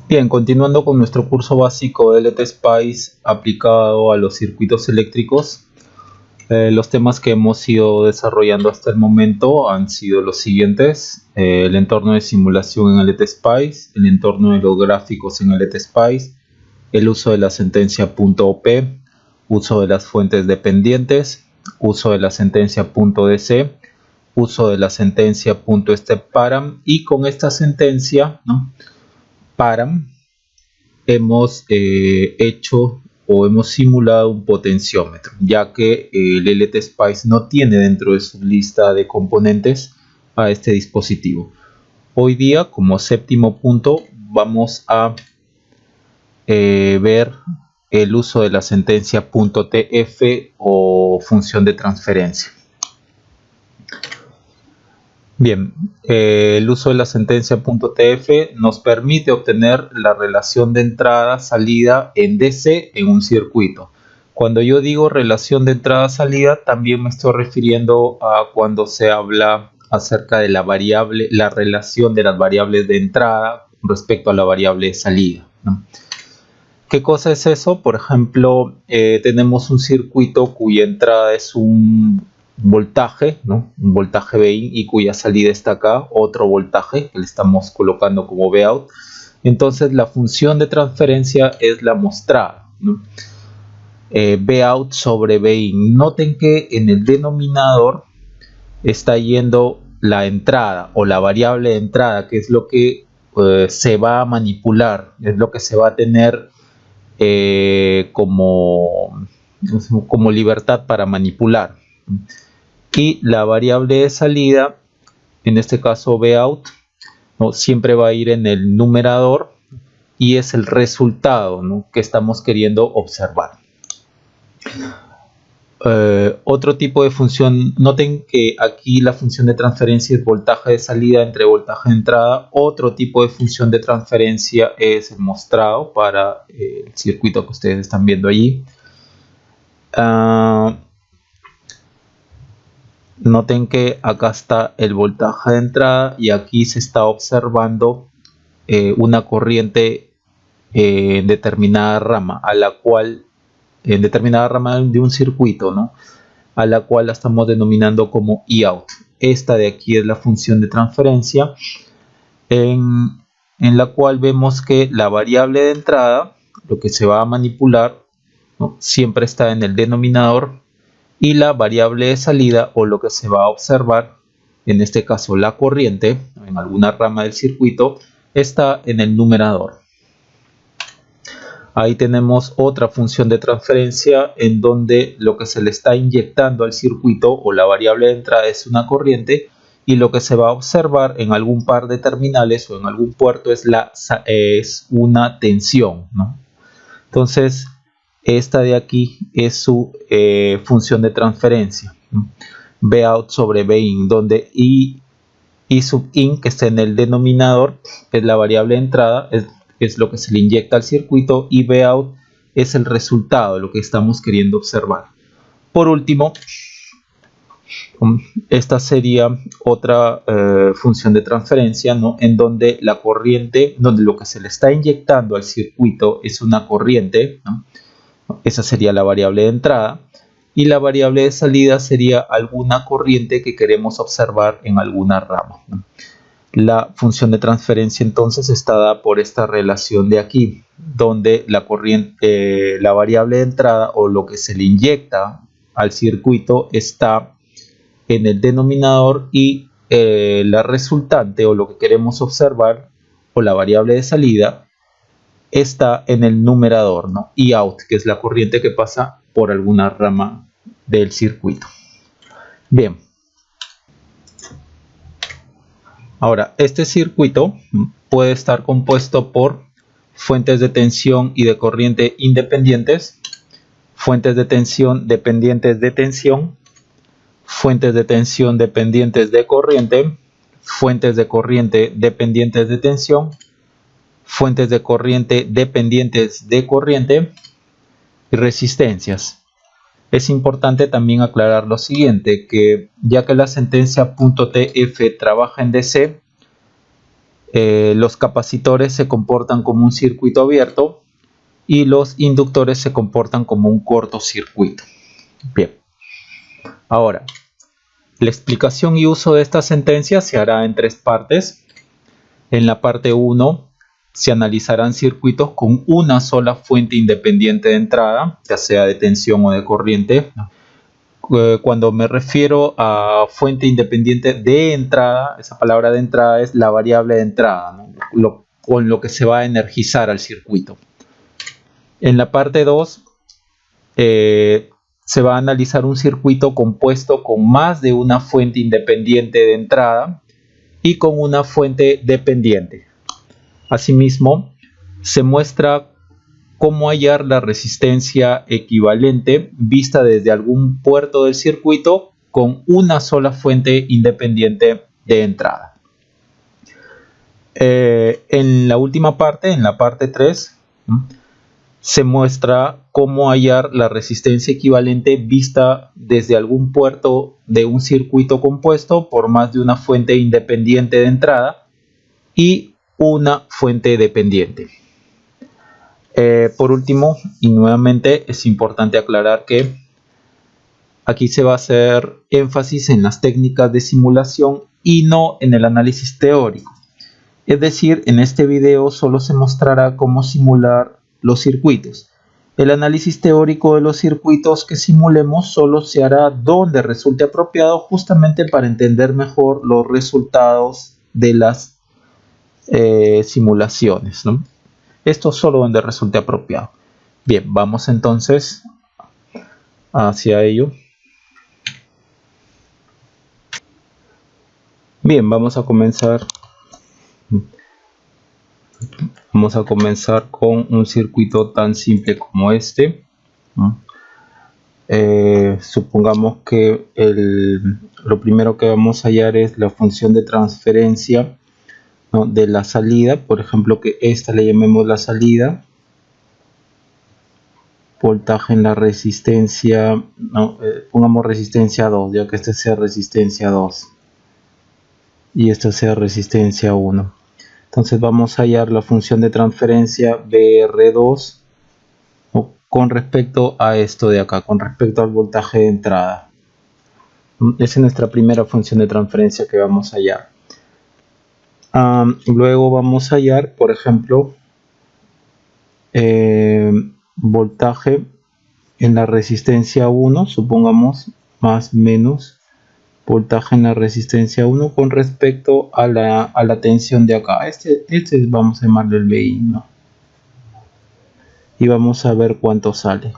Bien, continuando con nuestro curso básico de LTSpice aplicado a los circuitos eléctricos, los temas que hemos ido desarrollando hasta el momento han sido los siguientes: el entorno de simulación en LTSpice, el entorno de los gráficos en LTSpice, el uso de la sentencia .op, uso de las fuentes dependientes, uso de la sentencia .dc, uso de la sentencia .stepparam, y con esta sentencia, ¿no?, param, hemos hecho o hemos simulado un potenciómetro, ya que el LTSpice no tiene dentro de su lista de componentes a este dispositivo. Hoy día, como séptimo punto, vamos a ver el uso de la sentencia .tf o función de transferencia. Bien, el uso de la sentencia .tf nos permite obtener la relación de entrada-salida en DC en un circuito. Cuando yo digo relación de entrada-salida, también me estoy refiriendo a cuando se habla acerca de la relación de las variables de entrada respecto a la variable de salida, ¿no? ¿Qué cosa es eso? Por ejemplo, tenemos un circuito cuya entrada es un voltaje, ¿no?, un voltaje Vin, y cuya salida está acá, otro voltaje que le estamos colocando como Vout. Entonces la función de transferencia es la mostrada, ¿no?, Vout sobre Vin. Noten que en el denominador está yendo la entrada o la variable de entrada, que es lo que se va a manipular, es lo que se va a tener como libertad para manipular. Y la variable de salida, en este caso Vout, ¿no?, siempre va a ir en el numerador y es el resultado, ¿no?, que estamos queriendo observar. Otro tipo de función, noten que aquí la función de transferencia es voltaje de salida entre voltaje de entrada. Otro tipo de función de transferencia es el mostrado para el circuito que ustedes están viendo allí. Noten que acá está el voltaje de entrada y aquí se está observando una corriente en determinada rama, en determinada rama de un circuito, ¿no?, a la cual la estamos denominando como Eout. Esta de aquí es la función de transferencia, en la cual vemos que la variable de entrada, lo que se va a manipular, ¿no?, siempre está en el denominador, y la variable de salida, o lo que se va a observar, en este caso la corriente en alguna rama del circuito, está en el numerador. Ahí tenemos otra función de transferencia en donde lo que se le está inyectando al circuito o la variable de entrada es una corriente, y lo que se va a observar en algún par de terminales o en algún puerto es una tensión, ¿no? Entonces esta de aquí es su función de transferencia, ¿no?, Vout sobre Vin, donde I sub in, que está en el denominador, es la variable de entrada, es lo que se le inyecta al circuito, y Vout es el resultado, lo que estamos queriendo observar. Por último, esta sería otra función de transferencia, ¿no?, en donde la corriente, donde lo que se le está inyectando al circuito es una corriente, ¿no?, esa sería la variable de entrada, y la variable de salida sería alguna corriente que queremos observar en alguna rama, ¿no? La función de transferencia entonces está dada por esta relación de aquí, donde la corriente, la variable de entrada o lo que se le inyecta al circuito está en el denominador, y la resultante o lo que queremos observar o la variable de salida está en el numerador, ¿no?, Eout, que es la corriente que pasa por alguna rama del circuito. Bien, ahora este circuito puede estar compuesto por fuentes de tensión y de corriente independientes, fuentes de tensión dependientes de tensión, fuentes de tensión dependientes de corriente, fuentes de corriente dependientes de tensión, fuentes de corriente dependientes de corriente y resistencias. Es importante también aclarar lo siguiente, que ya que la sentencia .tf trabaja en DC, Los capacitores se comportan como un circuito abierto y los inductores se comportan como un cortocircuito. Bien, ahora la explicación y uso de esta sentencia se hará en tres partes. En la parte 1 se analizarán circuitos con una sola fuente independiente de entrada, ya sea de tensión o de corriente. Cuando me refiero a fuente independiente de entrada, esa palabra de entrada es la variable de entrada, ¿no? Con lo que se va a energizar al circuito. En la parte 2 se va a analizar un circuito compuesto con más de una fuente independiente de entrada y con una fuente dependiente. Asimismo, se muestra cómo hallar la resistencia equivalente vista desde algún puerto del circuito con una sola fuente independiente de entrada. En la última parte, en la parte 3, se muestra cómo hallar la resistencia equivalente vista desde algún puerto de un circuito compuesto por más de una fuente independiente de entrada y una fuente dependiente. Por último, y nuevamente es importante aclarar que aquí se va a hacer énfasis en las técnicas de simulación y no en el análisis teórico. Es decir, en este video solo se mostrará cómo simular los circuitos. El análisis teórico de los circuitos que simulemos solo se hará donde resulte apropiado, justamente para entender mejor los resultados de las simulaciones, ¿no? Esto solo donde resulte apropiado. Bien, vamos entonces hacia ello. Bien, vamos a comenzar con un circuito tan simple como este. Supongamos que lo primero que vamos a hallar es la función de transferencia, ¿no?, de la salida. Por ejemplo, que esta le llamemos la salida, voltaje en la resistencia, ¿no? Pongamos resistencia 2, ya que este sea resistencia 2 y esta sea resistencia 1. Entonces vamos a hallar la función de transferencia BR2, ¿no?, con respecto a esto de acá, con respecto al voltaje de entrada. Esa es nuestra primera función de transferencia que vamos a hallar. Luego vamos a hallar, por ejemplo, voltaje en la resistencia 1, supongamos, más menos voltaje en la resistencia 1 con respecto a la tensión de acá. Este vamos a llamarle el BI, ¿no? Y vamos a ver cuánto sale.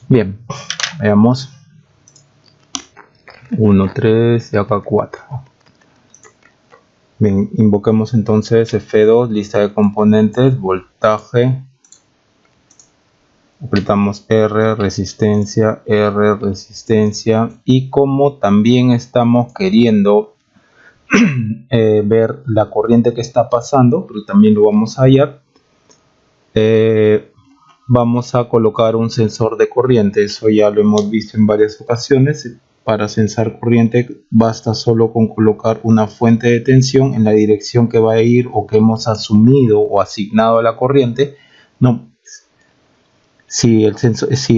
Bien, veamos. 1, 3 y acá 4. Bien, invoquemos entonces F2, lista de componentes, voltaje, apretamos R, resistencia, y como también estamos queriendo ver la corriente que está pasando, pero también lo vamos a hallar, vamos a colocar un sensor de corriente. Eso ya lo hemos visto en varias ocasiones. Para censar corriente basta solo con colocar una fuente de tensión en la dirección que va a ir o que hemos asumido o asignado a la corriente. No, si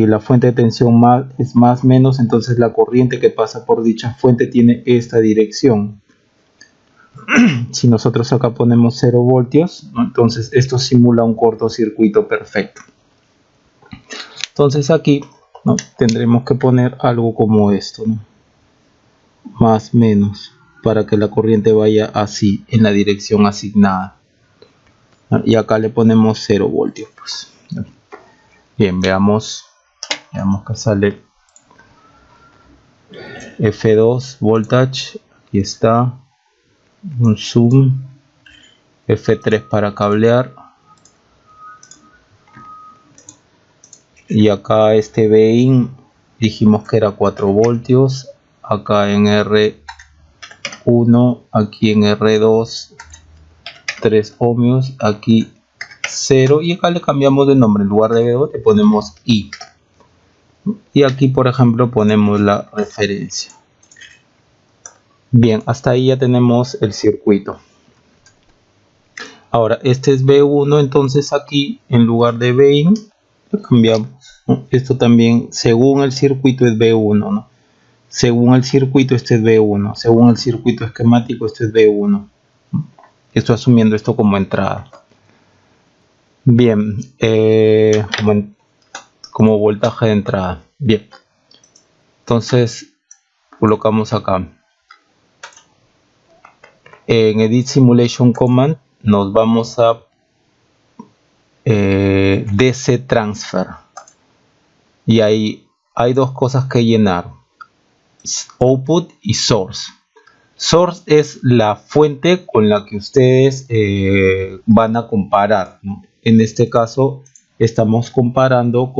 la fuente de tensión es más menos, entonces la corriente que pasa por dicha fuente tiene esta dirección. Si nosotros acá ponemos 0 voltios, ¿no?, entonces esto simula un cortocircuito perfecto. Entonces aquí, ¿no?, tendremos que poner algo como esto, ¿no?, más menos, para que la corriente vaya así en la dirección asignada, ¿no? Y acá le ponemos 0 voltios, pues. Bien, veamos que sale F2 voltage. Aquí está un zoom. F3 para cablear. Y acá este Bin dijimos que era 4 voltios. Acá en R1, aquí en R2 3 ohmios, aquí 0, y acá le cambiamos de nombre. En lugar de V2 le ponemos I, y aquí por ejemplo ponemos la referencia. Bien, hasta ahí ya tenemos el circuito. Ahora, este es B1, entonces aquí en lugar de Bin, cambiamos, ¿no? Esto también, según el circuito, es B1, ¿no? Según el circuito, este es B1. Según el circuito esquemático, este es B1. Estoy asumiendo esto como entrada. Bien, como voltaje de entrada. Bien, entonces colocamos acá. En Edit Simulation Command nos vamos a DC Transfer. Y ahí hay dos cosas que llenar. Output y Source. Source es la fuente con la que ustedes van a comparar, ¿no? En este caso estamos comparando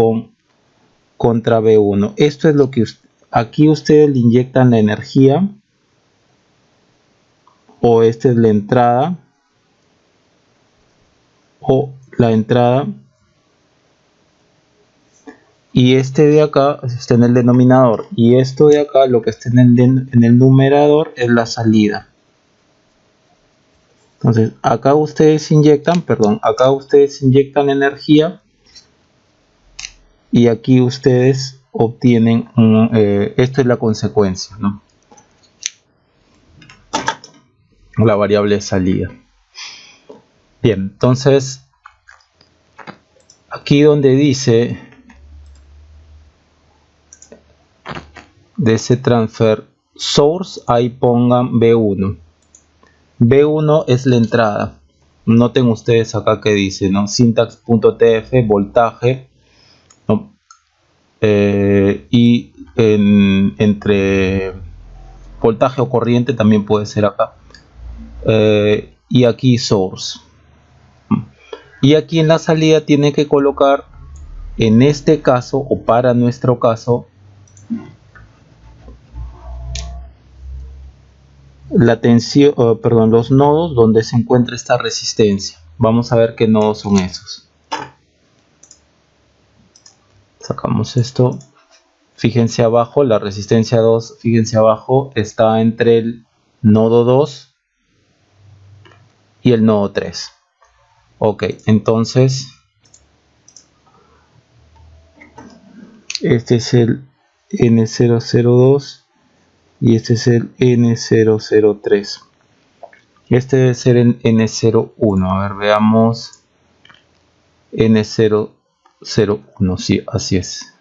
contra B1. Esto es lo que aquí ustedes le inyectan la energía, o esta es la entrada, o la entrada, y este de acá está en el denominador, y esto de acá, lo que está en el numerador, es la salida. Entonces acá ustedes inyectan, energía, y aquí ustedes obtienen esto es la consecuencia, ¿no? La variable de salida. Bien, entonces aquí donde dice DC Transfer Source, ahí pongan B1. B1 es la entrada. Noten ustedes acá que dice, ¿no? Syntax.tf, voltaje, ¿no? Y entre voltaje o corriente también puede ser acá. Y aquí source. Y aquí en la salida tiene que colocar, en este caso o para nuestro caso, la tensión, los nodos donde se encuentra esta resistencia. Vamos a ver qué nodos son esos. Sacamos esto. Fíjense abajo, la resistencia 2, fíjense abajo, está entre el nodo 2 y el nodo 3. Ok, entonces este es el N002 y este es el N003. Este debe ser el N01. A ver, veamos. N001, sí, así es.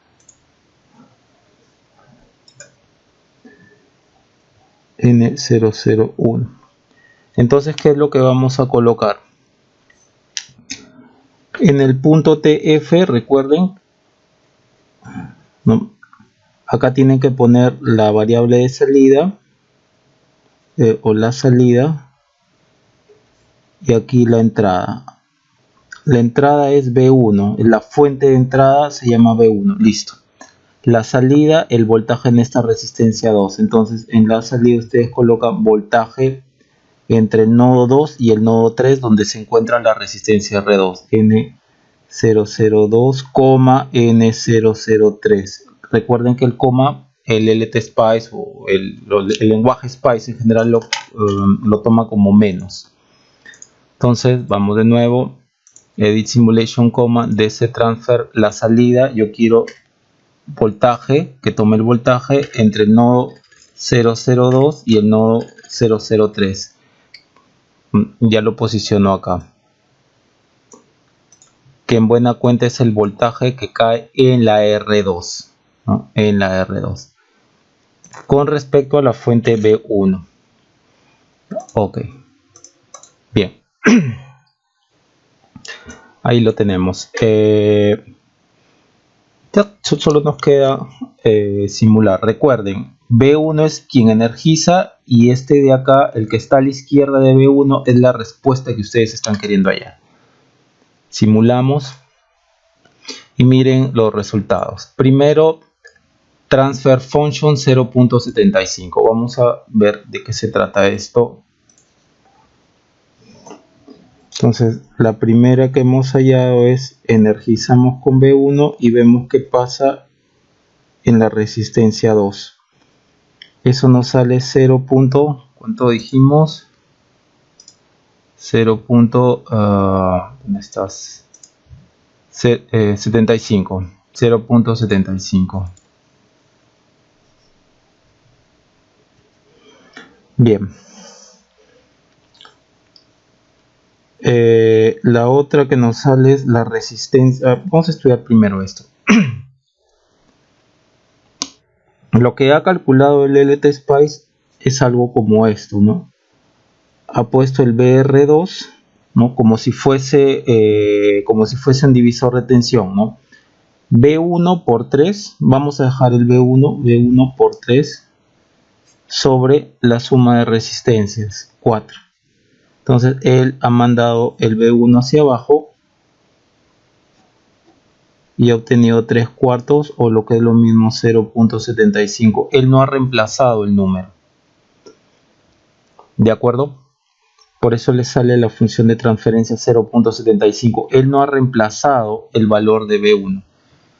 N001. Entonces, ¿qué es lo que vamos a colocar? En el punto TF, recuerden, ¿no? Acá tienen que poner la variable de salida o la salida, y aquí la entrada. La entrada es B1, la fuente de entrada se llama B1, listo. La salida, el voltaje en esta resistencia 2. Entonces en la salida ustedes colocan voltaje entre el nodo 2 y el nodo 3, donde se encuentra la resistencia R2, N002, N003. Recuerden que el coma, el LTSpice o el lenguaje Spice en general lo toma como menos. Entonces vamos de nuevo, Edit Simulation, DC Transfer, la salida, yo quiero voltaje, que tome el voltaje entre el nodo 002 y el nodo 003. Ya lo posiciono acá, que en buena cuenta es el voltaje que cae en la R2, ¿no? En la R2 con respecto a la fuente B1. Ok, bien. Ahí lo tenemos. Ya solo nos queda simular. Recuerden, B1 es quien energiza, y este de acá, el que está a la izquierda de B1, es la respuesta que ustedes están queriendo hallar. Simulamos y miren los resultados. Primero, Transfer Function 0.75. Vamos a ver de qué se trata esto. Entonces, la primera que hemos hallado es energizamos con B1 y vemos qué pasa en la resistencia 2. Eso nos sale 0. ¿Cuánto dijimos? ¿dónde estás? 75, 0.75. Bien. La otra que nos sale es la resistencia. Vamos a estudiar primero esto. Lo que ha calculado el LTSpice es algo como esto, ¿no? Ha puesto el BR2, ¿no? Como si fuese un divisor de tensión, ¿no? B1 por 3, vamos a dejar el B1 por 3 sobre la suma de resistencias, 4. Entonces él ha mandado el B1 hacia abajo y ha obtenido 3/4, o lo que es lo mismo 0.75. Él no ha reemplazado el número. ¿De acuerdo? Por eso le sale la función de transferencia 0.75. Él no ha reemplazado el valor de B1.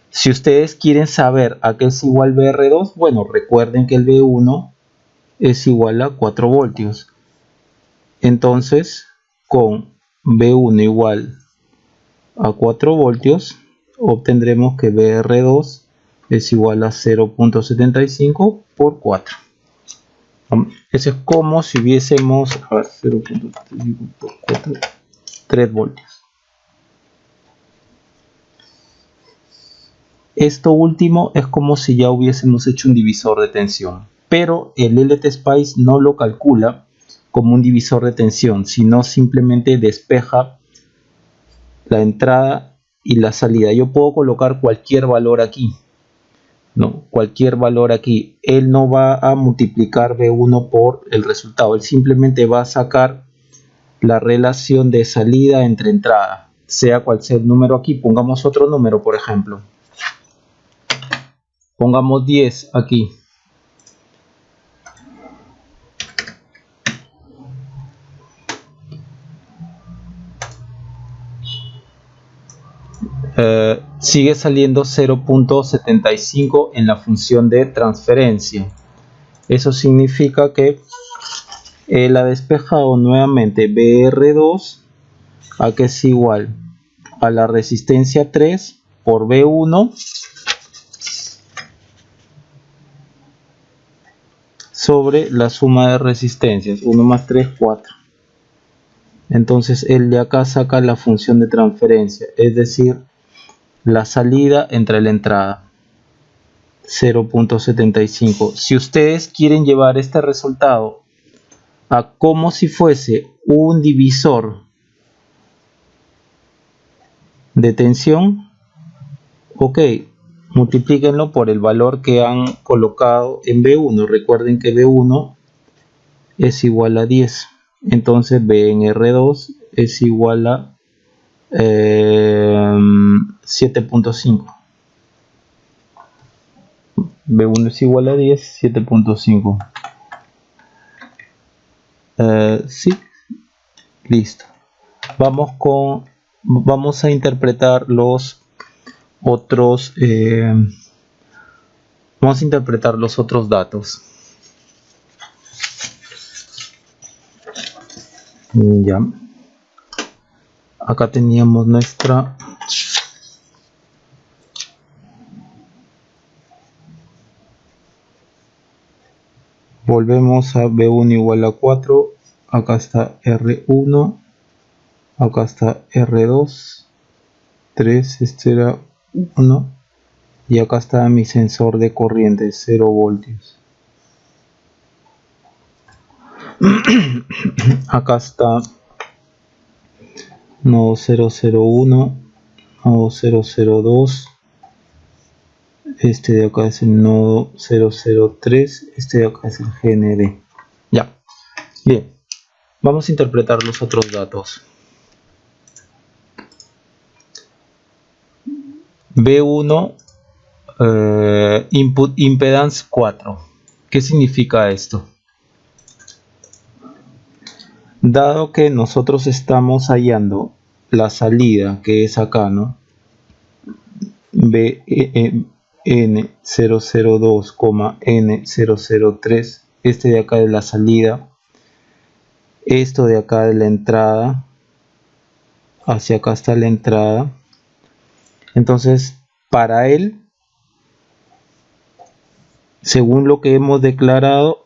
Si ustedes quieren saber a qué es igual BR2, bueno, recuerden que el B1 es igual a 4 voltios. Entonces, con B1 igual a 4 voltios, obtendremos que BR2 es igual a 0.75 por 4. Eso es como si hubiésemos, a ver, 0.75 por 4, 3 voltios. Esto último es como si ya hubiésemos hecho un divisor de tensión, pero el LTSpice no lo calcula como un divisor de tensión, sino simplemente despeja la entrada y la salida. Yo puedo colocar cualquier valor aquí, ¿no? Cualquier valor aquí. Él no va a multiplicar B1 por el resultado, él simplemente va a sacar la relación de salida entre entrada, sea cual sea el número aquí. Pongamos otro número, por ejemplo. Pongamos 10 aquí. Sigue saliendo 0.75 en la función de transferencia. Eso significa que él ha despejado nuevamente BR2 a que es igual a la resistencia 3 por B1 sobre la suma de resistencias, 1 más 3, 4. Entonces él de acá saca la función de transferencia, es decir, la salida entre la entrada, 0.75. Si ustedes quieren llevar este resultado a como si fuese un divisor de tensión, ok, multiplíquenlo por el valor que han colocado en B1. Recuerden que B1 es igual a 10, entonces B en R2 es igual a 7.5. B1 es igual a 10, 7.5. Sí, listo. Vamos a interpretar los otros datos. Ya. Acá teníamos nuestra volvemos a B1 igual a 4, acá está R1, acá está R2, 3, este era 1, y acá está mi sensor de corriente, 0 voltios. Acá está nodo 001, nodo 002, este de acá es el nodo 003, este de acá es el GND. Ya, bien, vamos a interpretar los otros datos. B1 input impedance 4. ¿Qué significa esto? Dado que nosotros estamos hallando la salida, que es acá, ¿no? N002, N003, este de acá es la salida. esto de acá de la entrada, hacia acá está la entrada. Entonces, para él, según lo que hemos declarado,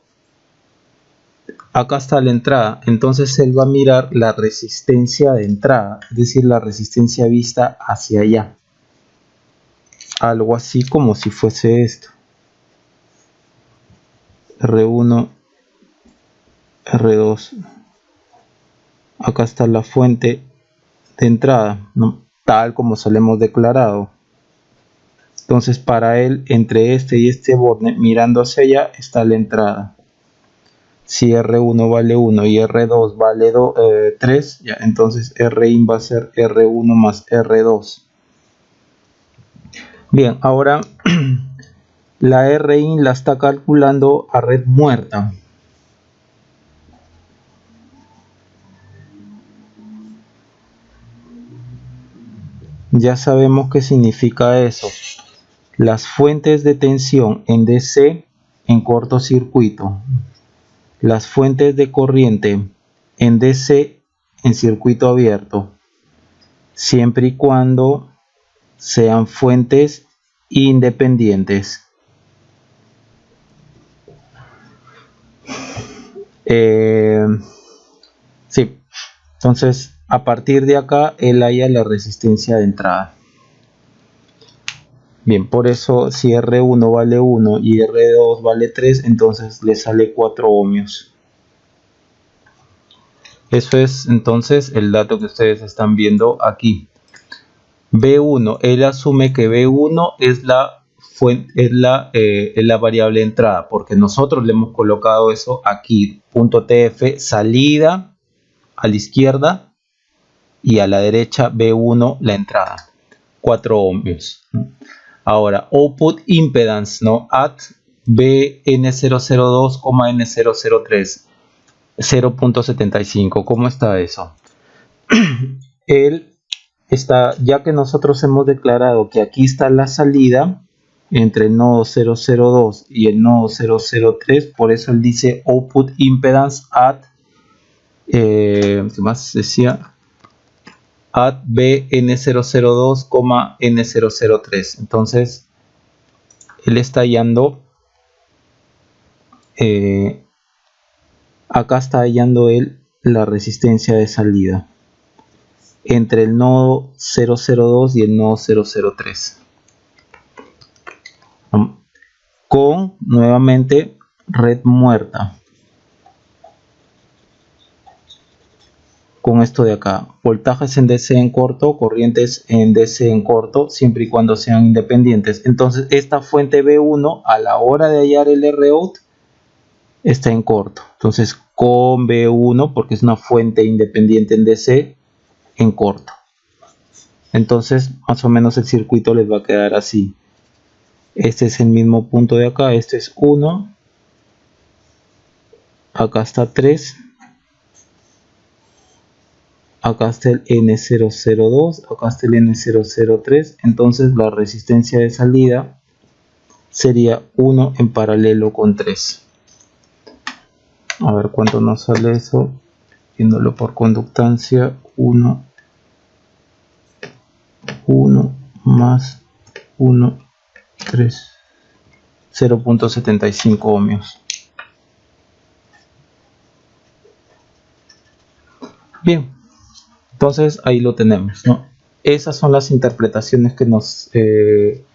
acá está la entrada. Entonces él va a mirar la resistencia de entrada, es decir, la resistencia vista hacia allá. Algo así como si fuese esto. R1, R2. Acá está la fuente de entrada, ¿no? Tal como se lo hemos declarado. Entonces para él, entre este y este borde, mirando hacia allá, está la entrada. Si R1 vale 1 y R2 vale 3, ya, entonces Rin va a ser R1 más R2. Bien, ahora la Rin la está calculando a red muerta. Ya sabemos qué significa eso. Las fuentes de tensión en DC en cortocircuito. Las fuentes de corriente en DC en circuito abierto. Siempre y cuando sean fuentes independientes. Sí, entonces a partir de acá él halla la resistencia de entrada. Bien, por eso si R1 vale 1 y R2 vale 3, entonces le sale 4 ohmios. Eso es entonces el dato que ustedes están viendo aquí. B1, él asume que B1 es la variable de entrada, porque nosotros le hemos colocado eso aquí, punto TF, salida a la izquierda y a la derecha B1 la entrada, 4 ohmios. Ahora, output impedance, ¿no? At BN002, N003, 0.75. ¿Cómo está eso? Él está, ya que nosotros hemos declarado que aquí está la salida entre el nodo 002 y el nodo 003, por eso él dice output impedance at, ¿qué más decía? At BN002, N003. Entonces él está hallando, acá está hallando él la resistencia de salida entre el nodo 002 y el nodo 003, con nuevamente red muerta. Con esto de acá, voltajes en DC en corto, corrientes en DC en corto, siempre y cuando sean independientes. Entonces esta fuente B1 a la hora de hallar el Rout está en corto. Entonces con B1, porque es una fuente independiente en DC, en corto. Entonces más o menos el circuito les va a quedar así. Este es el mismo punto de acá, este es 1, acá está 3. Acá está el N002, acá está el N003, entonces la resistencia de salida sería 1 en paralelo con 3. A ver cuánto nos sale eso, viéndolo por conductancia, 1 más 1, 3, 0.75 ohmios. Bien. Entonces ahí lo tenemos, ¿no? Esas son las interpretaciones que nos que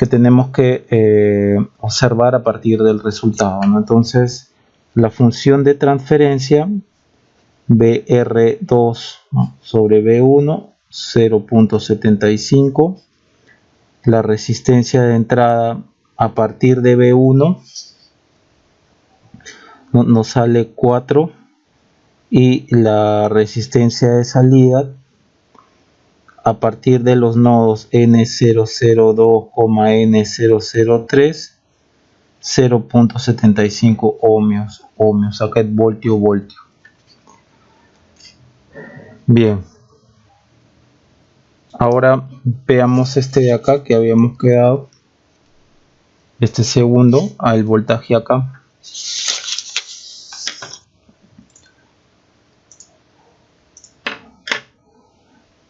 tenemos que observar a partir del resultado, ¿no? Entonces la función de transferencia BR2, ¿no?, sobre B1, 0.75. La resistencia de entrada a partir de B1 nos sale 4. Y la resistencia de salida a partir de los nodos N002, N003, 0.75 ohmios, acá es voltio. Bien, ahora veamos este de acá que habíamos quedado, este segundo, al voltaje acá.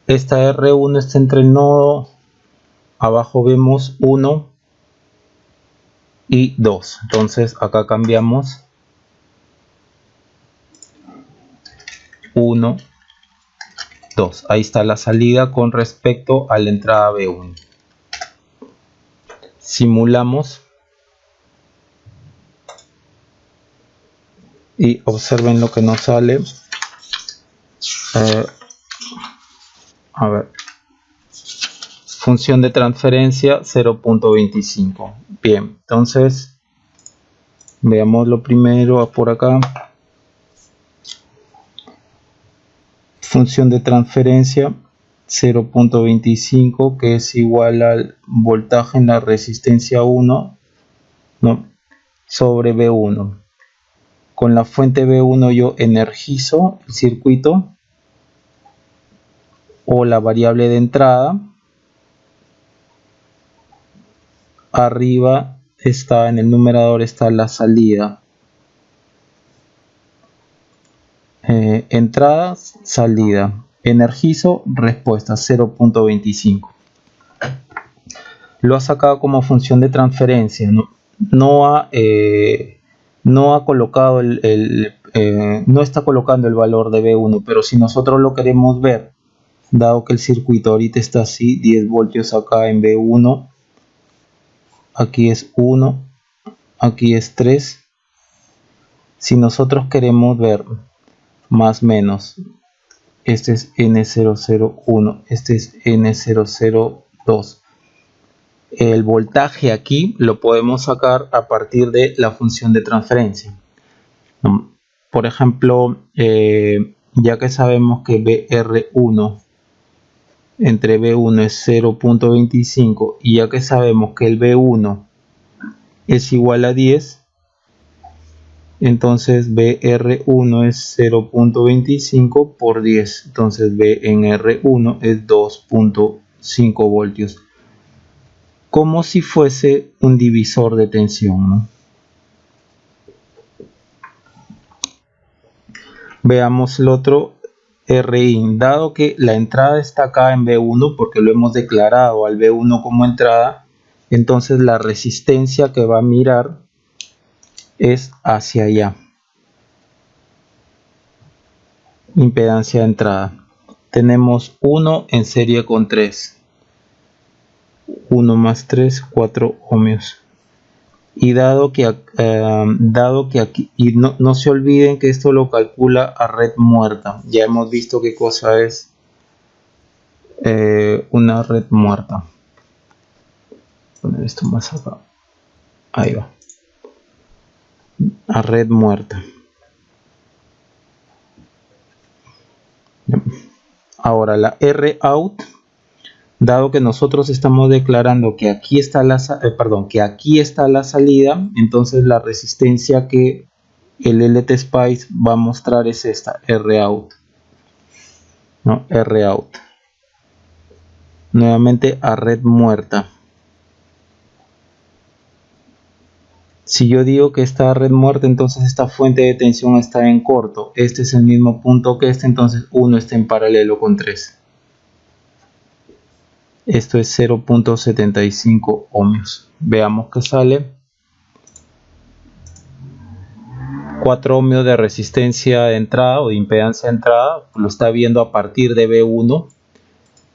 esta R1 está entre el nodo, abajo vemos 1 y 2, entonces acá cambiamos 1, 2, ahí está la salida con respecto a la entrada B1. Simulamos y observen lo que nos sale. A ver, función de transferencia 0.25. Bien, entonces veamos lo primero por acá. Función de transferencia 0.25, que es igual al voltaje en la resistencia 1, ¿no?, sobre B1. Con la fuente B1 yo energizo el circuito o la variable de entrada. Arriba está, en el numerador está la salida. Entrada, salida. Energizo, respuesta 0.25. Lo ha sacado como función de transferencia. No ha colocado no está colocando el valor de B1, pero si nosotros lo queremos ver, dado que el circuito ahorita está así, 10 voltios acá en B1, aquí es 1, aquí es 3. Si nosotros queremos ver más menos, este es N001, este es N002. El voltaje aquí lo podemos sacar a partir de la función de transferencia. Por ejemplo, ya que sabemos que BR1 entre B1 es 0.25 y ya que sabemos que el B1 es igual a 10, entonces BR1 es 0.25 por 10, entonces B en R1 es 2.5 voltios, como si fuese un divisor de tensión, ¿no? Veamos el otro, Rin. Dado que la entrada está acá en B1, porque lo hemos declarado al B1 como entrada, entonces la resistencia que va a mirar es hacia allá. Impedancia de entrada. Tenemos 1 en serie con 3. 1 más 3, 4 ohmios. Y dado que aquí, y no se olviden que esto lo calcula a red muerta. Ya hemos visto qué cosa es una red muerta. Voy a poner esto más acá. Ahí va. A red muerta. Ahora la R-out. Dado que nosotros estamos declarando que aquí está la salida, entonces la resistencia que el LTSpice va a mostrar es esta, R-out, ¿no? R-out. Nuevamente a red muerta. Si yo digo que está a red muerta, entonces esta fuente de tensión está en corto. Este es el mismo punto que este, entonces 1 está en paralelo con 3. Esto es 0.75 ohmios. Veamos que sale 4 ohmios de resistencia de entrada o de impedancia de entrada. Lo está viendo a partir de B1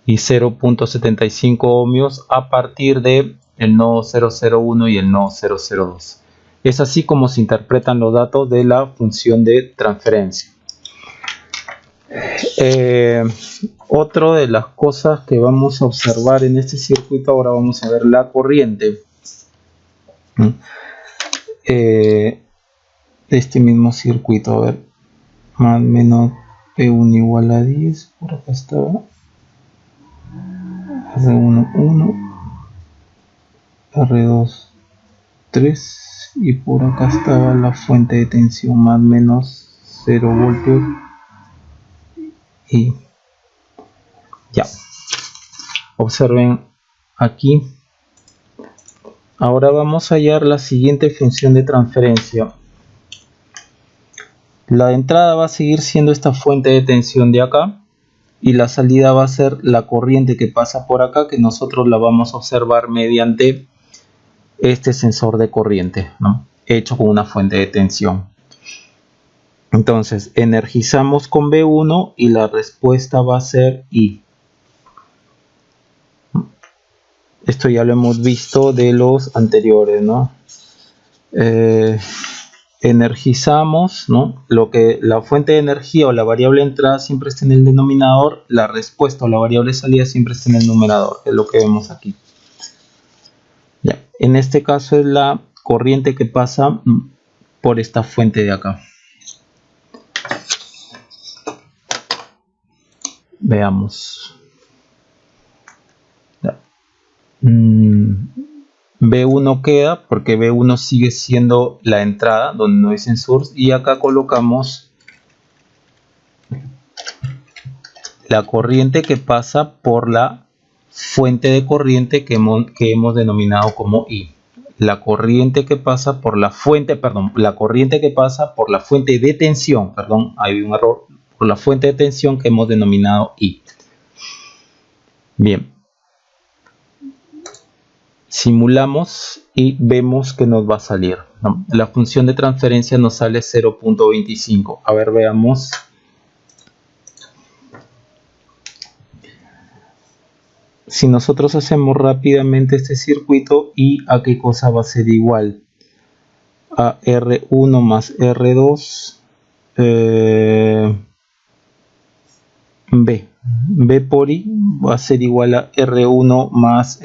y 0.75 ohmios a partir de el nodo 001 y el nodo 002. Es así como se interpretan los datos de la función de transferencia. Otra de las cosas que vamos a observar en este circuito, ahora vamos a ver la corriente. Este mismo circuito, a ver, más o menos P1 igual a 10, por acá estaba R1 1, R2 3 y por acá estaba la fuente de tensión más o menos 0 voltios. Y ya, observen aquí. Ahora vamos a hallar la siguiente función de transferencia. La entrada va a seguir siendo esta fuente de tensión de acá, y la salida va a ser la corriente que pasa por acá, que nosotros la vamos a observar mediante este sensor de corriente, ¿no? Hecho con una fuente de tensión. Entonces energizamos con V1 y la respuesta va a ser I. Esto ya lo hemos visto de los anteriores, ¿no? Energizamos, ¿no? Lo que la fuente de energía o la variable entrada siempre está en el denominador, la respuesta o la variable salida siempre está en el numerador, es lo que vemos aquí. Ya. En este caso es la corriente que pasa por esta fuente de acá. Veamos. Ya. B1 queda porque B1 sigue siendo la entrada donde no hay source, y acá colocamos la corriente que pasa por la fuente de corriente que hemos denominado como I. La corriente que pasa por la fuente, la corriente que pasa por la fuente de tensión, hay un error, por la fuente de tensión que hemos denominado I. Bien. Simulamos y vemos que nos va a salir, ¿no? La función de transferencia nos sale 0.25. A ver, veamos. Si nosotros hacemos rápidamente este circuito, ¿y a qué cosa va a ser igual? A R1 más R2 B por I va a ser igual a R1 más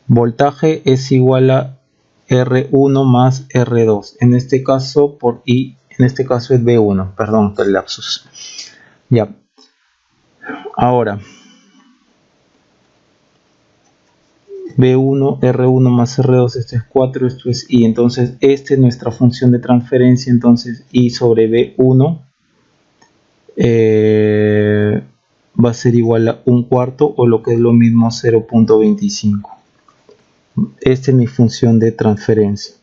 voltaje es igual a R1 más R2. En este caso por I, en este caso es B1, perdón, el lapsus. Ya. Ahora B1, R1 más R2, esto es 4, esto es I. Entonces esta es nuestra función de transferencia. Entonces I sobre B1 va a ser igual a 1/4, o lo que es lo mismo 0.25. Esta es mi función de transferencia.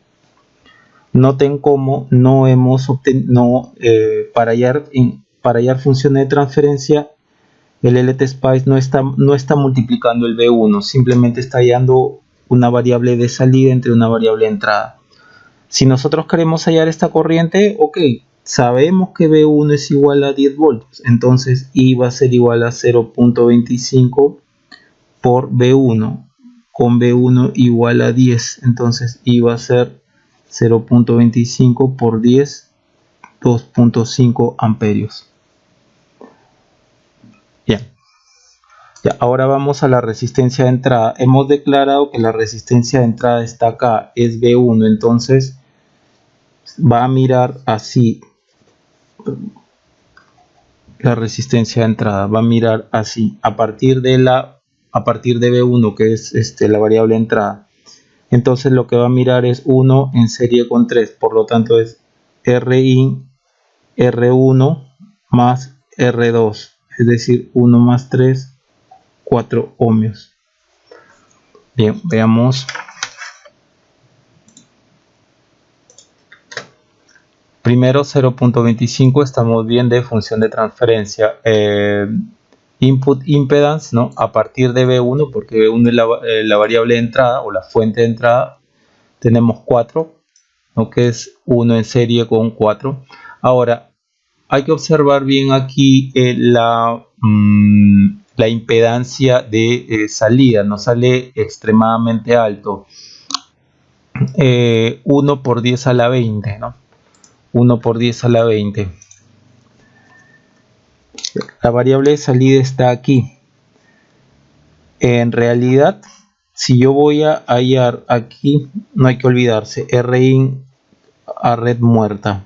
Noten cómo no hemos obtenido, para hallar funciones de transferencia, el LTSpice no está multiplicando el B1, simplemente está hallando una variable de salida entre una variable de entrada. Si nosotros queremos hallar esta corriente, ok, sabemos que B1 es igual a 10 voltios, entonces I va a ser igual a 0.25 por B1, con B1 igual a 10, entonces I va a ser 0.25 por 10, 2.5 amperios. Bien. Ya, ahora vamos a la resistencia de entrada. Hemos declarado que la resistencia de entrada está acá, es B1, entonces va a mirar así. La resistencia de entrada va a mirar así, a partir de B1, que es la variable de entrada. Entonces lo que va a mirar es 1 en serie con 3, por lo tanto es Rin R1 más R2, es decir, 1 más 3, 4 ohmios. Bien, veamos. Primero 0.25, estamos bien de función de transferencia. Input impedance, ¿no? A partir de B1, porque B1 es la variable de entrada o la fuente de entrada, tenemos 4, ¿no? Que es 1 en serie con 4. Ahora, hay que observar bien aquí la impedancia de salida, no sale extremadamente alto. 1 por 10 a la 20, ¿no? 1 por 10 a la 20. La variable de salida está aquí. En realidad, si yo voy a hallar aquí, no hay que olvidarse, Rin a red muerta.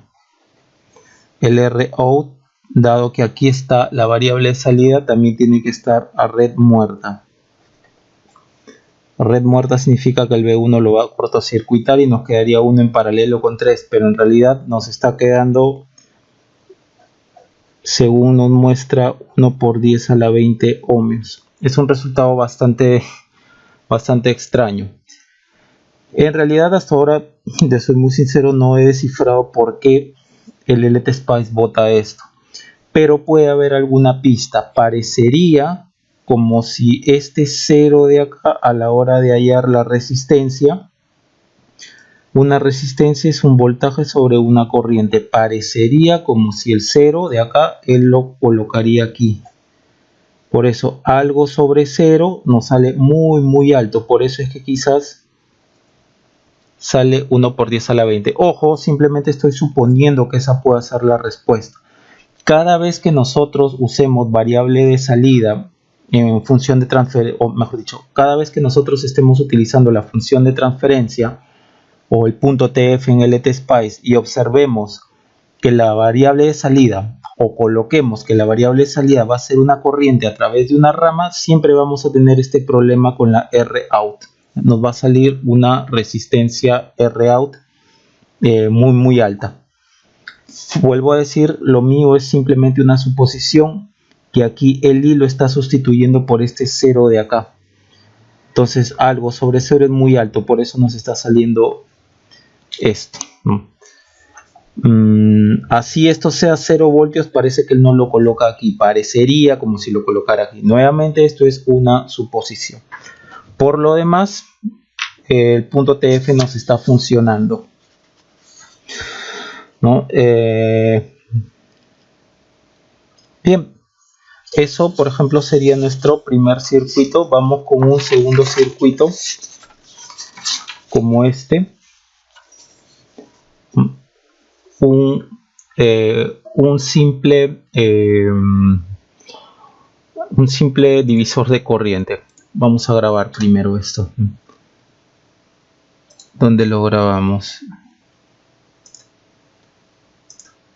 El Rout, dado que aquí está la variable de salida, también tiene que estar a red muerta. Red muerta significa que el B1 lo va a cortocircuitar y nos quedaría 1 en paralelo con 3, pero en realidad nos está quedando, según nos muestra, 1 por 10 a la 20 ohmios. Es un resultado bastante extraño. En realidad hasta ahora, de soy muy sincero, no he descifrado por qué el LTSpice bota esto, pero puede haber alguna pista. Parecería como si este 0 de acá, a la hora de hallar la resistencia, una resistencia es un voltaje sobre una corriente. Parecería como si el 0 de acá él lo colocaría aquí. Por eso algo sobre 0 nos sale muy alto. Por eso es que quizás sale 1 por 10 a la 20. Ojo, simplemente estoy suponiendo que esa pueda ser la respuesta. Cada vez que nosotros usemos variable de salida en función de transferencia, o mejor dicho, cada vez que nosotros estemos utilizando la función de transferencia o el punto TF en LTSpice y observemos que la variable de salida, o coloquemos que la variable de salida va a ser una corriente a través de una rama, siempre vamos a tener este problema con la Rout. Nos va a salir una resistencia Rout muy alta. Vuelvo a decir, lo mío es simplemente una suposición, que aquí el hilo está sustituyendo por este 0 de acá. Entonces algo sobre 0 es muy alto, por eso nos está saliendo esto. Así esto sea 0 voltios, parece que él no lo coloca aquí. Parecería como si lo colocara aquí. Nuevamente esto es una suposición. Por lo demás, el punto TF nos está funcionando, ¿no? Bien, eso por ejemplo sería nuestro primer circuito. Vamos con un segundo circuito como este. Un simple divisor de corriente. Vamos a grabar primero esto. ¿Dónde lo grabamos?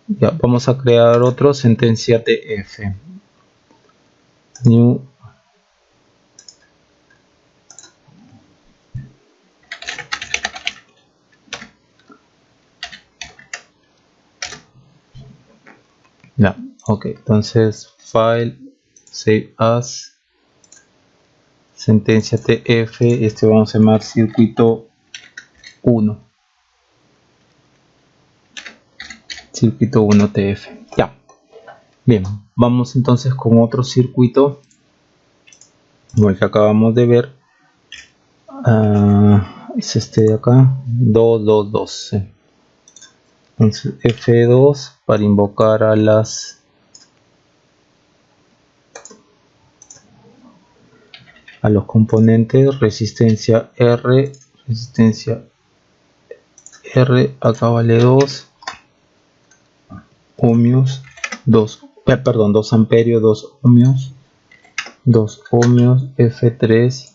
Ya, vamos a crear otro, sentencia TF. New. Ya, ok, entonces file, save as, sentencia TF, este vamos a llamar circuito 1. Circuito 1 TF. Ya. Bien, vamos entonces con otro circuito, como el que acabamos de ver. Es este de acá, 2. Entonces F2 para invocar a los componentes, resistencia R, acá vale 2 ohmios, 2 amperios, 2 ohmios, F3,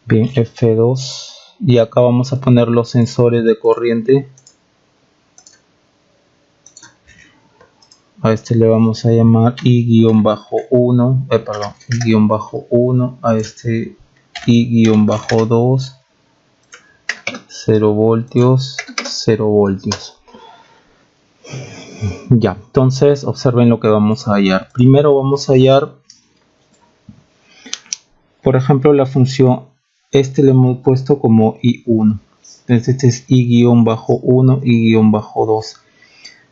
bien, F2, y acá vamos a poner los sensores de corriente. A este le vamos a llamar I-1, I-1, a este I-2, 0 voltios, 0 voltios. Ya, entonces observen lo que vamos a hallar. Primero vamos a hallar, por ejemplo, la función, este le hemos puesto como I1. Entonces este es I-1, I-2.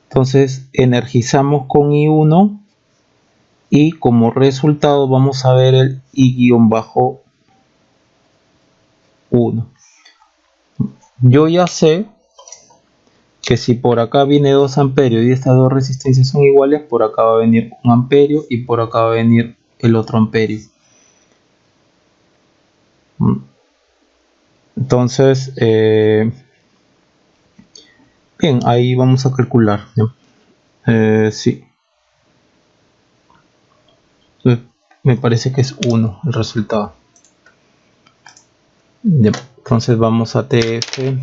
Entonces energizamos con I1 y como resultado vamos a ver el I-1. Yo ya sé que si por acá viene 2 amperios y estas dos resistencias son iguales, por acá va a venir 1 amperio y por acá va a venir el otro amperio. Entonces, bien, ahí vamos a calcular. Sí. Me parece que es 1 el resultado. Entonces vamos a TF.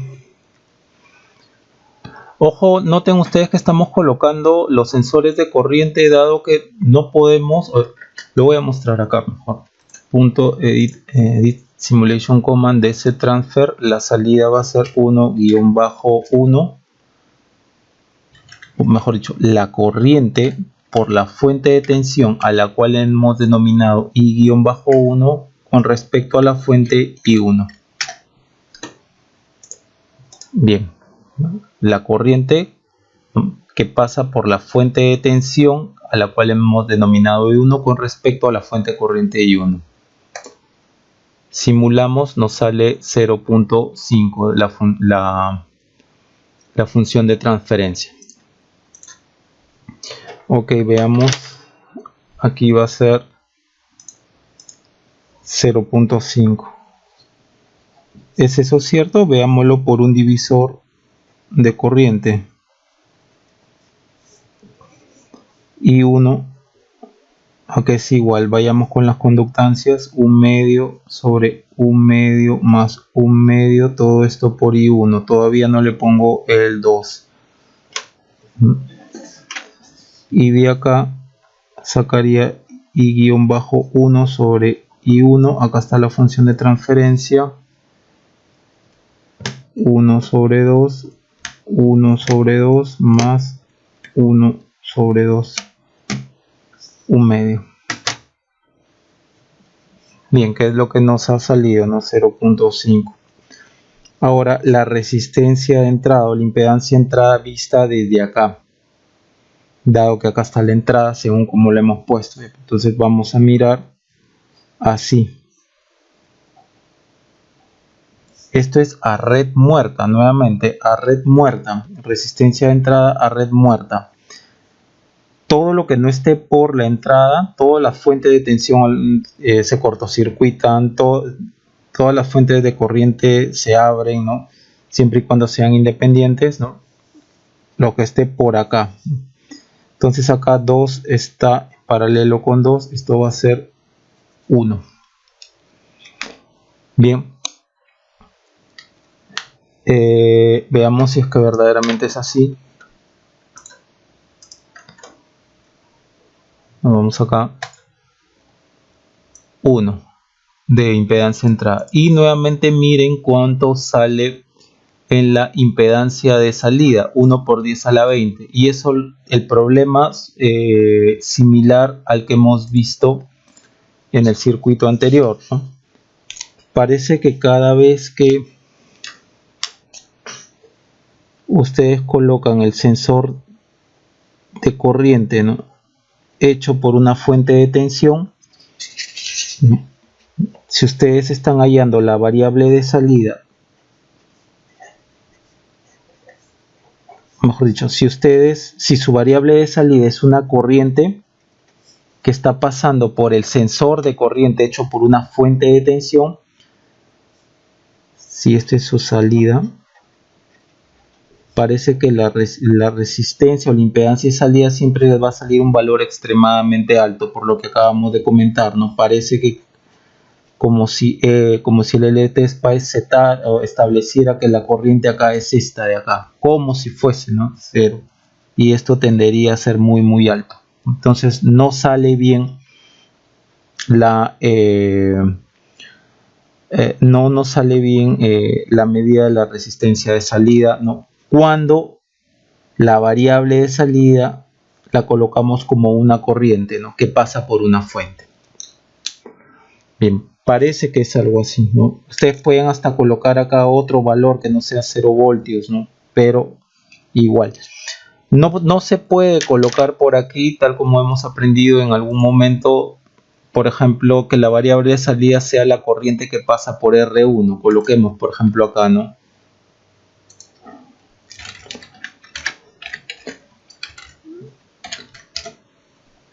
Ojo, noten ustedes que estamos colocando los sensores de corriente, dado que no podemos, lo voy a mostrar acá mejor. Punto edit simulation command de ese transfer, la salida va a ser 1-1, o mejor dicho, la corriente por la fuente de tensión a la cual hemos denominado I-1 con respecto a la fuente I1. Bien, la corriente que pasa por la fuente de tensión a la cual hemos denominado I1 con respecto a la fuente de corriente I1. Simulamos, nos sale 0.5 la función de transferencia. Ok, veamos, aquí va a ser 0.5. ¿Es eso cierto? Veámoslo por un divisor de corriente. I1, aunque es igual, vayamos con las conductancias, 1/2 sobre 1/2 más 1/2, todo esto por I1, todavía no le pongo el 2. Y de acá sacaría I-1 sobre I1, acá está la función de transferencia, 1 sobre 2, 1 sobre 2 más 1 sobre 2, 1/2. Bien, ¿qué es lo que nos ha salido? ¿No? 0.5. Ahora la resistencia de entrada o la impedancia de entrada vista desde acá, dado que acá está la entrada según como la hemos puesto. Entonces vamos a mirar así. Esto es a red muerta, nuevamente a red muerta, resistencia de entrada a red muerta. Todo lo que no esté por la entrada, todas las fuentes de tensión se cortocircuitan, todas las fuentes de corriente se abren, ¿no? Siempre y cuando sean independientes, ¿no? Lo que esté por acá. Entonces acá 2 está paralelo con 2, esto va a ser 1. Bien. Veamos si es que verdaderamente es así. Vamos acá, 1 de impedancia entrada, y nuevamente miren cuánto sale en la impedancia de salida, 1 por 10 a la 20, y eso, el problema similar al que hemos visto en el circuito anterior, ¿no? Parece que cada vez que ustedes colocan el sensor de corriente, ¿no?, hecho por una fuente de tensión, si ustedes están hallando la variable de salida, mejor dicho, si su variable de salida es una corriente que está pasando por el sensor de corriente hecho por una fuente de tensión, si esta es su salida, parece que la resistencia o la impedancia de salida siempre les va a salir un valor extremadamente alto, por lo que acabamos de comentar, ¿no? Parece que como si el LTSpice estableciera que la corriente acá es esta de acá, como si fuese, ¿no?, 0, y esto tendería a ser muy muy alto. Entonces no sale bien la no sale bien la medida de la resistencia de salida, ¿no?, cuando la variable de salida la colocamos como una corriente, ¿no?, que pasa por una fuente. Bien, parece que es algo así, ¿no? Ustedes pueden hasta colocar acá otro valor que no sea 0 voltios, ¿no?, pero igual. No se puede colocar por aquí, tal como hemos aprendido en algún momento, por ejemplo, que la variable de salida sea la corriente que pasa por R1. Coloquemos, por ejemplo, acá, ¿no?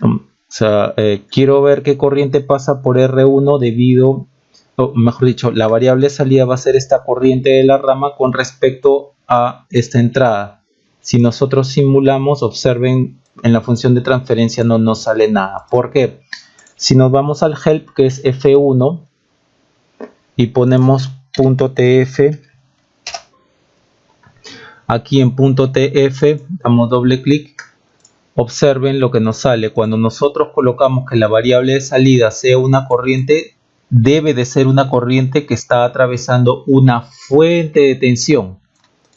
O sea, quiero ver qué corriente pasa por R1 debido, o mejor dicho, la variable de salida va a ser esta corriente de la rama con respecto a esta entrada. Si nosotros simulamos, observen, en la función de transferencia no nos sale nada. ¿Por qué? Si nos vamos al help, que es F1, y ponemos .tf, aquí en .tf damos doble clic. Observen lo que nos sale. Cuando nosotros colocamos que la variable de salida sea una corriente, debe de ser una corriente que está atravesando una fuente de tensión,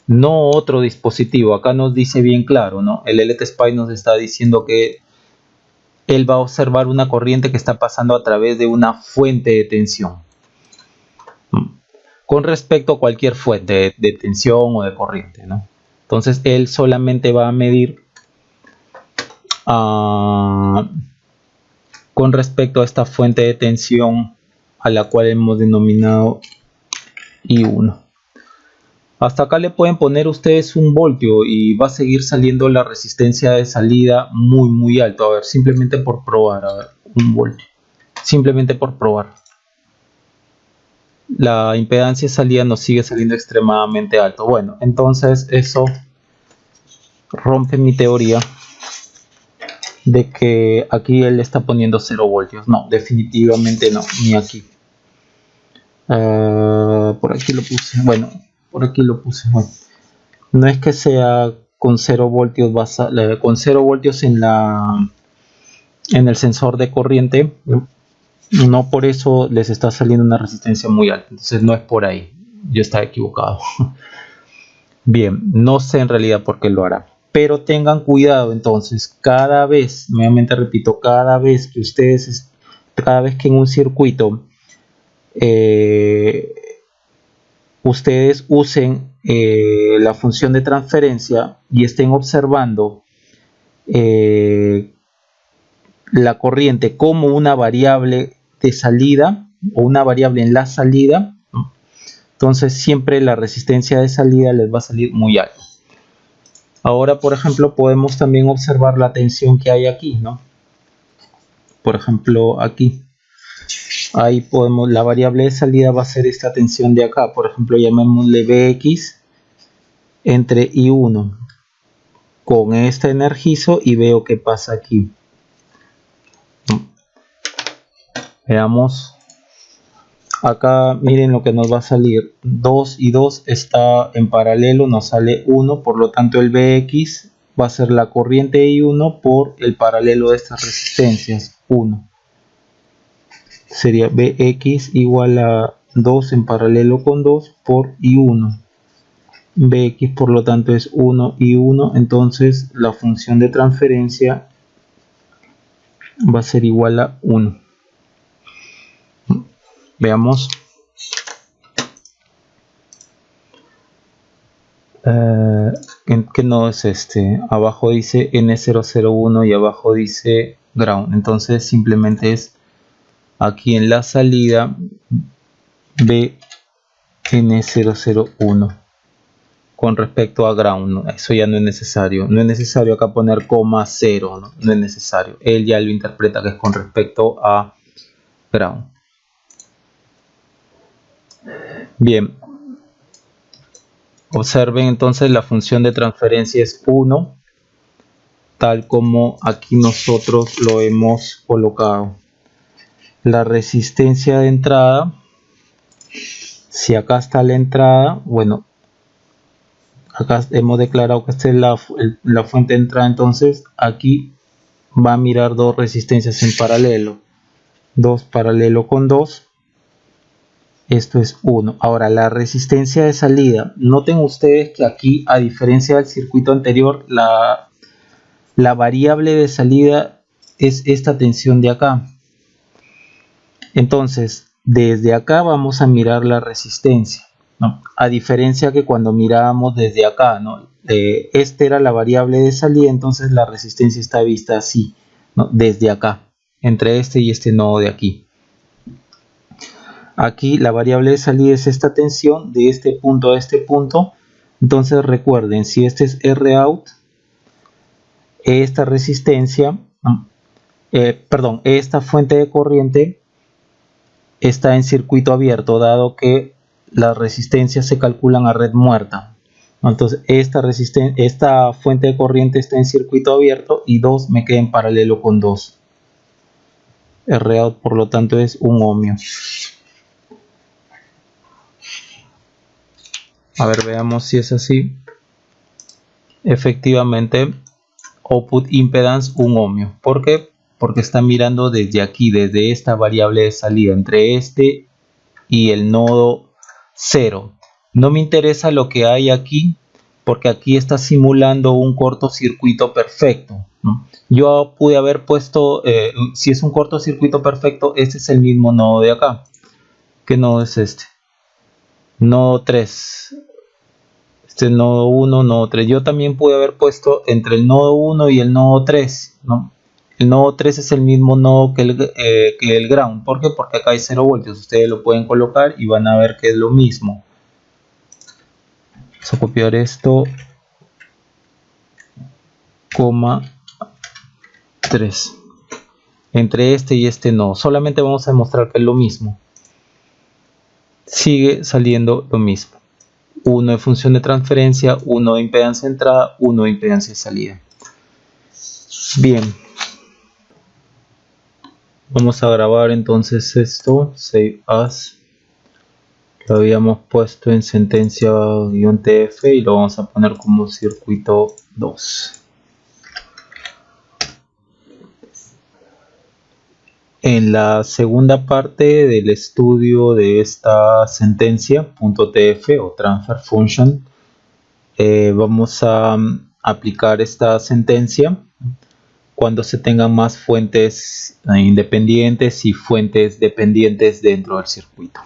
no otro dispositivo. Acá nos dice bien claro, ¿no? El LTSPI nos está diciendo que él va a observar una corriente que está pasando a través de una fuente de tensión. Con respecto a cualquier fuente de tensión o de corriente, ¿no? Entonces él solamente va a medir con respecto a esta fuente de tensión a la cual hemos denominado I1. Hasta acá le pueden poner ustedes un voltio y va a seguir saliendo la resistencia de salida muy alto. A ver, simplemente por probar, a ver, un voltio. Simplemente por probar. La impedancia de salida nos sigue saliendo extremadamente alto. Bueno, entonces eso rompe mi teoría de que aquí él está poniendo 0 voltios. No, definitivamente no, ni aquí. Por aquí lo puse. Bueno, por aquí lo puse. Bueno, no es que sea con 0 voltios con 0 voltios en el sensor de corriente. No por eso les está saliendo una resistencia muy alta. Entonces no es por ahí. Yo estaba equivocado. Bien, no sé en realidad por qué lo hará. Pero tengan cuidado entonces. Cada vez, nuevamente repito, cada vez que en un circuito ustedes usen la función de transferencia y estén observando la corriente como una variable de salida o una variable en la salida, ¿no? Entonces siempre la resistencia de salida les va a salir muy alta. Ahora, por ejemplo, podemos también observar la tensión que hay aquí, ¿no? Por ejemplo, aquí. Ahí podemos, la variable de salida va a ser esta tensión de acá. Por ejemplo, llamémosle Bx entre I1. Con esta energizo y veo qué pasa aquí. Veamos. Acá miren lo que nos va a salir. 2 y 2 está en paralelo, nos sale 1. Por lo tanto el Bx va a ser la corriente I1 por el paralelo de estas resistencias, 1. Sería Bx igual a 2 en paralelo con 2 por I1. Bx por lo tanto es 1 y 1. Entonces la función de transferencia va a ser igual a 1. Veamos. ¿Qué nodo es este? Abajo dice N001 y abajo dice ground. Entonces simplemente es aquí en la salida BN001 con respecto a ground, ¿no? Eso ya no es necesario. No es necesario acá poner coma 0, ¿no? No es necesario. Él ya lo interpreta que es con respecto a ground. Bien, observen entonces la función de transferencia es 1, tal como aquí nosotros lo hemos colocado. La resistencia de entrada, si acá está la entrada, bueno, acá hemos declarado que esta es la fuente de entrada, entonces aquí va a mirar dos resistencias en paralelo, 2 paralelo con 2. Esto es 1. Ahora la resistencia de salida. Noten ustedes que aquí, a diferencia del circuito anterior, la variable de salida es esta tensión de acá. Entonces, desde acá vamos a mirar la resistencia, ¿no? A diferencia que cuando mirábamos desde acá, ¿no? Esta era la variable de salida, entonces la resistencia está vista así, ¿no? Desde acá, entre este y este nodo de aquí. Aquí la variable de salida es esta tensión de este punto a este punto. Entonces recuerden, si este es Rout, esta resistencia, esta fuente de corriente está en circuito abierto, dado que las resistencias se calculan a red muerta. Entonces esta fuente de corriente está en circuito abierto y 2 me queda en paralelo con 2. Rout por lo tanto es 1 ohmio. A ver, veamos si es así. Efectivamente, output impedance 1 ohmio. ¿Por qué? porque está mirando desde aquí, desde esta variable de salida, entre este y el nodo 0. No me interesa lo que hay aquí, porque aquí está simulando un cortocircuito perfecto, ¿no? Yo pude haber puesto, si es un cortocircuito perfecto, este es el mismo nodo de acá. ¿Qué nodo es este? Nodo 3. Este nodo 1, nodo 3. Yo también pude haber puesto entre el nodo 1 y el nodo 3, ¿no? El nodo 3 es el mismo nodo que el ground. ¿Por qué? Porque acá hay 0 voltios. Ustedes lo pueden colocar y van a ver que es lo mismo. Vamos a copiar esto, coma 3. Entre este y este nodo. Solamente vamos a demostrar que es lo mismo. Sigue saliendo lo mismo. 1 de función de transferencia, 1 de impedancia de entrada, 1 de impedancia de salida. Bien. Vamos a grabar entonces esto. Save as. Lo habíamos puesto en sentencia-tf y lo vamos a poner como circuito 2. En la segunda parte del estudio de esta sentencia.tf o transfer function, vamos a aplicar esta sentencia cuando se tengan más fuentes independientes y fuentes dependientes dentro del circuito.